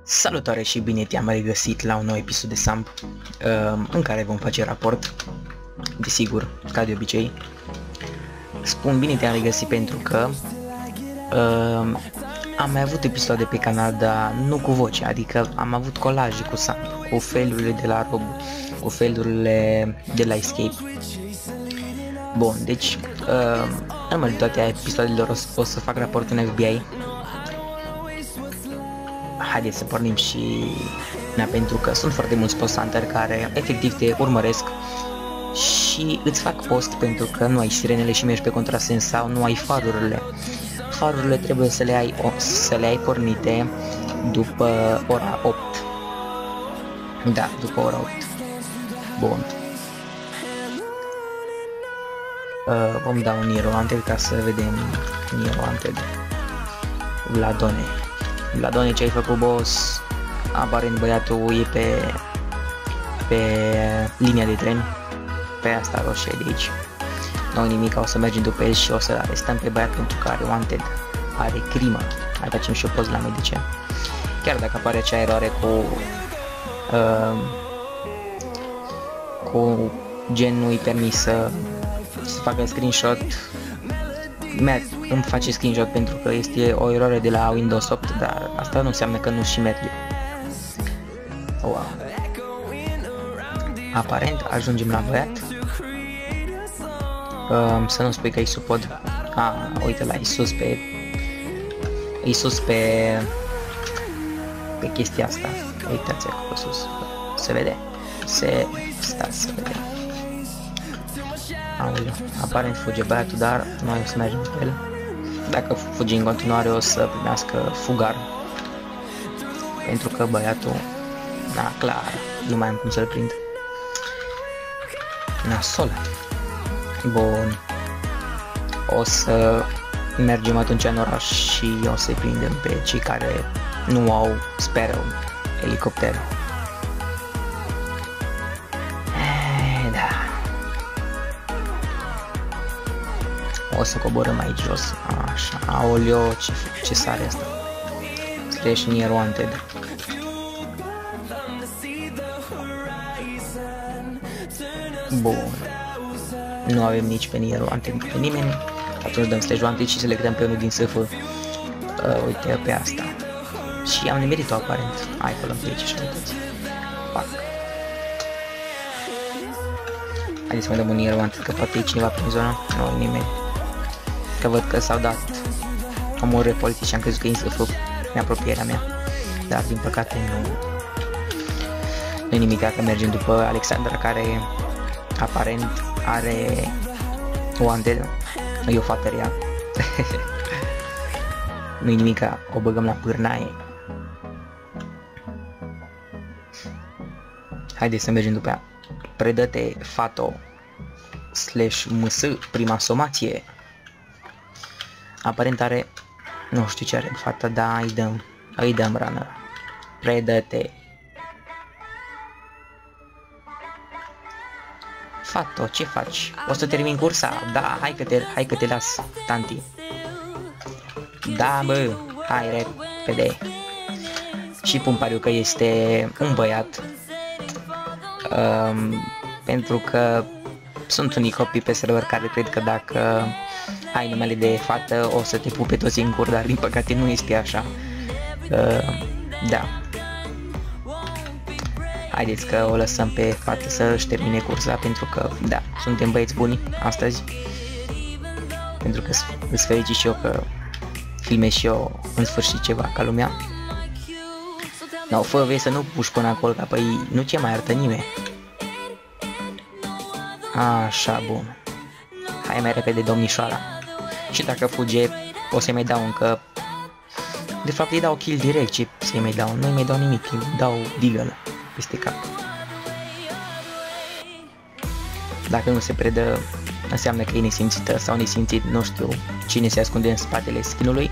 Salutare și bine te-am regăsit la un nou episod de Samp în care vom face raport, desigur, ca de obicei. Spun bine te-am regăsit pentru că am mai avut episoade pe canal, dar nu cu voce, adică am avut colaje cu Samp, cu failurile de la Rob, cu failurile de la Escape. Bun, deci în majoritatea episoadelor o să fac raport în FBI. Haideți să pornim și pentru că sunt foarte mulți postanteri care efectiv te urmăresc și îți fac post pentru că nu ai sirenele și mergi pe contrasens sau nu ai farurile. Farurile trebuie să le ai pornite după ora 8. Da, după ora 8. Bun. Vom da un Nero Wanted ca să vedem Nero Wanted. Vladone, ce ai făcut, boss? Aparent băiatul e pe linia de tren, pe asta roșie de aici. Nu nimic, o să mergem după el și o să arestăm pe băiat pentru că are wanted, are crimă. Mai facem și o post la medice. Chiar dacă apare acea eroare cu gen nu-i permis să facă screenshot, îmi face screenshot pentru că este o eroare de la Windows 8, dar asta nu înseamnă că nu și merge. Wow. Aparent ajungem la băiat. Să nu spui că e sub pod. Uite la sus pe chestia asta. Uitați acolo sus. Se vede? Să vede. Aoleu, aparent fuge băiatul, dar noi o să mergem cu el. Dacă fugi în continuare o să primească fugar. Pentru că băiatul, da, clar, nu mai am cum să-l prind. Nasol. Bun. O să mergem atunci în oraș și o să-i prindem pe cei care nu au, speră, elicopter. O să coborăm aici jos, așa, aoleo, ce sare asta, slash Nero Wanted. Bun, nu avem nici pe Nero Wanted pe nimeni, atunci dăm slash Wanted și selectăm pe unul din SF, uite pe asta, și am nimerit-o aparent, hai că l-am pe aici și uitați, fac. Haideți să mai dăm un Nero Wanted, că poate e cineva prin zonă, nu e nimeni. Că văd că s-au dat omorâre politici și am crezut că e să în apropierea mea, dar din păcate nu e nimic, că mergem după Alexandra, care aparent are wanted, e o fată rea. Nu e nimic, o băgăm la pârnaie. Haideți să mergem după ea. Predă-te, fato slash ms, prima somație. Aparent are, nu știu ce are fata, dar îi dăm runner. Predă-te. Fato, ce faci? O să termin cursa? Da, hai că te las, tanti. Da, bă, hai repede. Și pun pariu că este un băiat. Pentru că sunt unii copii pe server care cred că dacă ai numele de fată o să te pupe toți în cur, dar din păcate nu este așa. Da. Haideți că o lăsăm pe fată să-și termine cursa, pentru că, da, suntem băieți buni astăzi. Pentru că îți fericit și eu că filmez și eu în sfârșit ceva ca lumea. No, fă, vei să nu puși până acolo, că păi nu ce mai arată nimeni. Așa, bun. Hai mai repede, domnișoara. Și dacă fuge, o să-i mai dau încă... De fapt îi dau kill direct, ce să-i mai dau? Nu-i mai dau nimic, îi dau deagle peste cap. Dacă nu se predă, înseamnă că e nesimțită sau nesimțit, nu știu cine se ascunde în spatele skin-ului.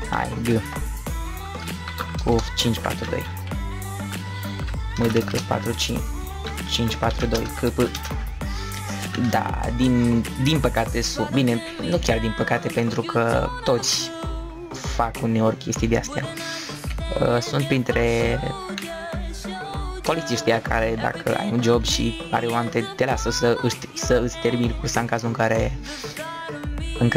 Hai, G. Cu 5-4-2. Mă dă că 4-5. 5-4-2, da, din păcate bine, nu chiar din păcate, pentru că toți fac uneori chestii de astea. Sunt printre polițiștii care, dacă ai un job și are o ante, te lasă să îți termini cursa în cazul în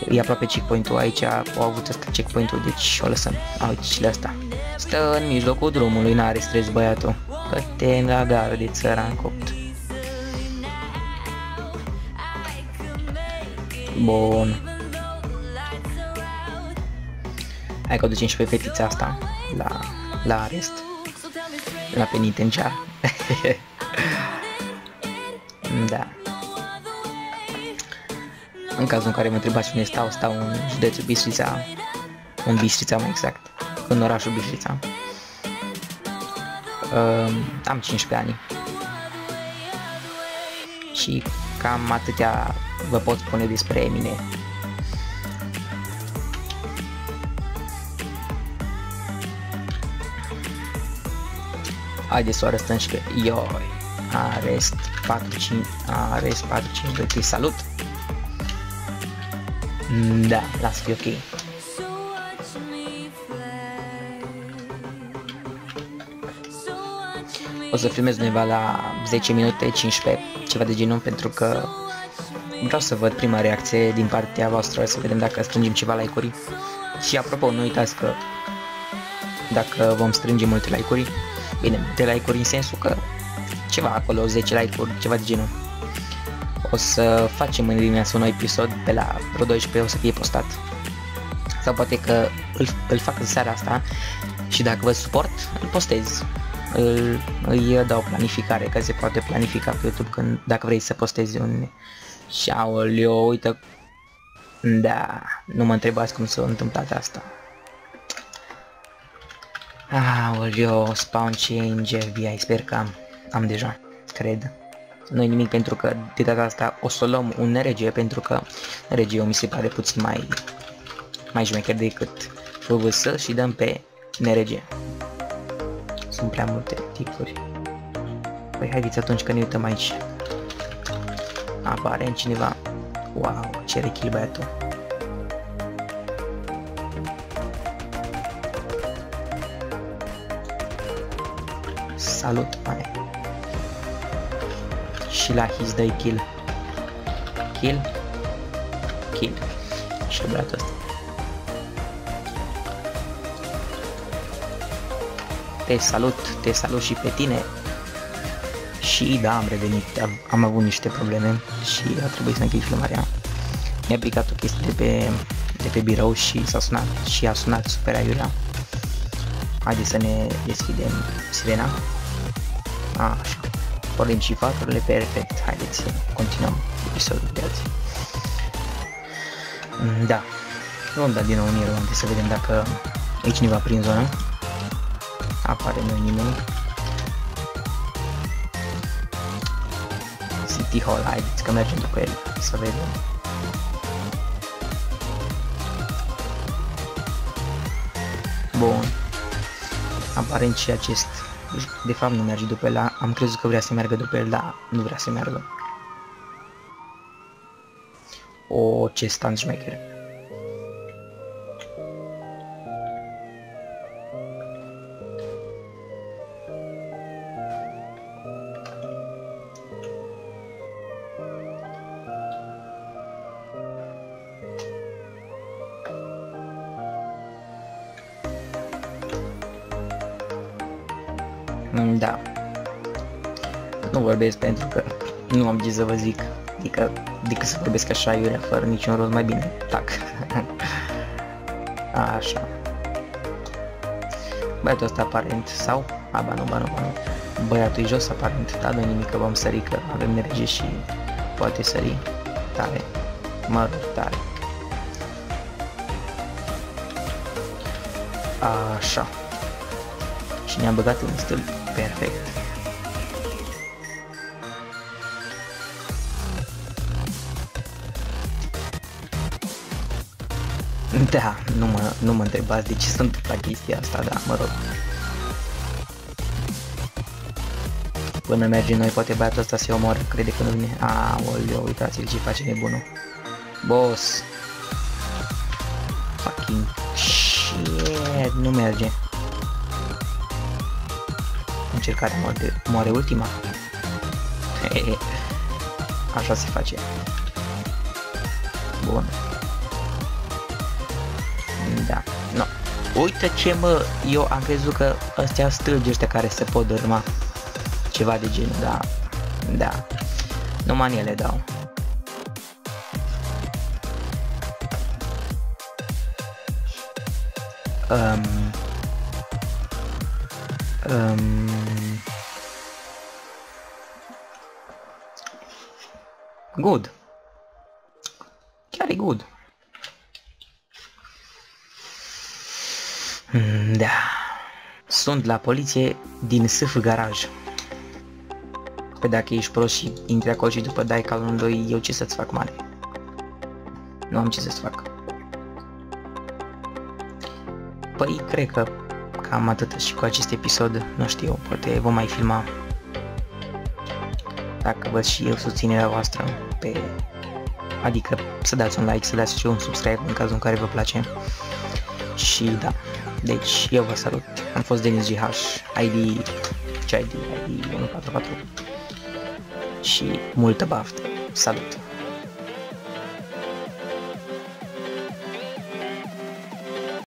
e aproape checkpoint-ul. Aici au avut ăsta checkpoint-ul, deci o lăsăm. Aici de asta. Stă în mijlocul drumului, n-are stres băiatul. Că-te la gară de țăran copt. Bun. Hai că o ducem și pe fetița asta la arest. La penitenciar. Da. În cazul în care mă întrebați unde stau în județul Bistrița, în Bistrița mai exact, în orașul Bistrița. Am 15 ani. Și cam atâtea vă pot spune despre mine. Haideți să o arestăm și pe... Ioi! Arest 452, te salut! Da, las fi ok. O să filmez undeva la 10 minute, 15, ceva de genul, pentru că vreau să văd prima reacție din partea voastră, să vedem dacă strângem ceva like-uri. Și apropo, nu uitați că dacă vom strânge multe like-uri, bine, multe like-uri în sensul că ceva acolo, 10 like-uri, ceva de genul, o să facem în dimineață un nou episod pe la vreo 12, o să fie postat. Sau poate că îl fac în seara asta și dacă vă suport, îl postez. Îi dau planificare, că se poate planifica pe YouTube dacă vrei să postezi un... Și aoleo, uite... Da, nu mă întrebați cum s-a întâmplat asta. Aoleo, spawn change, VI, sper că am deja, cred. Nu-i nimic, pentru că de data asta o să luăm un NRG, pentru că NRG-ul mi se pare puțin mai șmecher decât FVS și dăm pe NRG. Sunt prea multe tipuri. Păi haideți atunci că ne uităm aici. Apare în cineva. Wow, ce rechill băiatul. Salut, pane. Și la his dai kill. Kill. Și băiatul ăsta. Te salut și pe tine. Și da, am revenit, am avut niște probleme și a trebuit să închei filmarea. Mi-a picat o chestie de pe birou și s-a sunat și a sunat super aiurea. Haideți să ne deschidem sirena. Așa, pornim și faturile, perfect. Haideți să continuăm episodul de azi. Da, vom da din nou un hero să vedem dacă e cineva prin zonă. Apare nu nimeni. City Hall, haideți că mergem după el, să vedem. Bun. Aparent și acest, de fapt nu merge după el, am crezut că vrea să meargă după el, dar nu vrea să meargă. O, ce stand șmecher. Da. Nu vorbesc pentru că nu am ce să vă zic. Adică, decât să vorbesc așa iurea, fără niciun rost, mai bine. Tac. Așa. Băiatul ăsta aparent, sau? Ba nu. Băiatul e jos aparent, dar nu nimic, că vom sări, că avem NRG și poate sări. Tare. Mă rog, tare. Așa. Și ne-am băgat în stâlp. Perfect. Da, nu mă întrebați de ce se întâmplă chestia asta, da, mă rog. Până mergem noi, poate băiatul ăsta se omoară, crede că nu vine. Aoleu, uitați-l ce face nebunul. Boss. Fucking shit, nu merge. Încercarea moare ultima. Așa se face. Bun. Da, nu. Uite ce mă, eu am crezut că astea stâlgi ăștia care se pot dărâma. Ceva de genul, da. Da. Numai ele dau. Good. Chiar e good. Da. Sunt la poliție din SF garaj. Păi dacă ești prost și intri acolo și după dai calul doi, eu ce să-ți fac, mare? Nu am ce să-ți fac. Păi, cred că cam atât și cu acest episod, nu știu, poate vom mai filma. Dacă văd și eu susținerea voastră pe... Adică să dați un like, să dați și un subscribe în cazul în care vă place. Și da, deci eu vă salut. Am fost Denis GH, ID 144. Și multă baftă. Salut!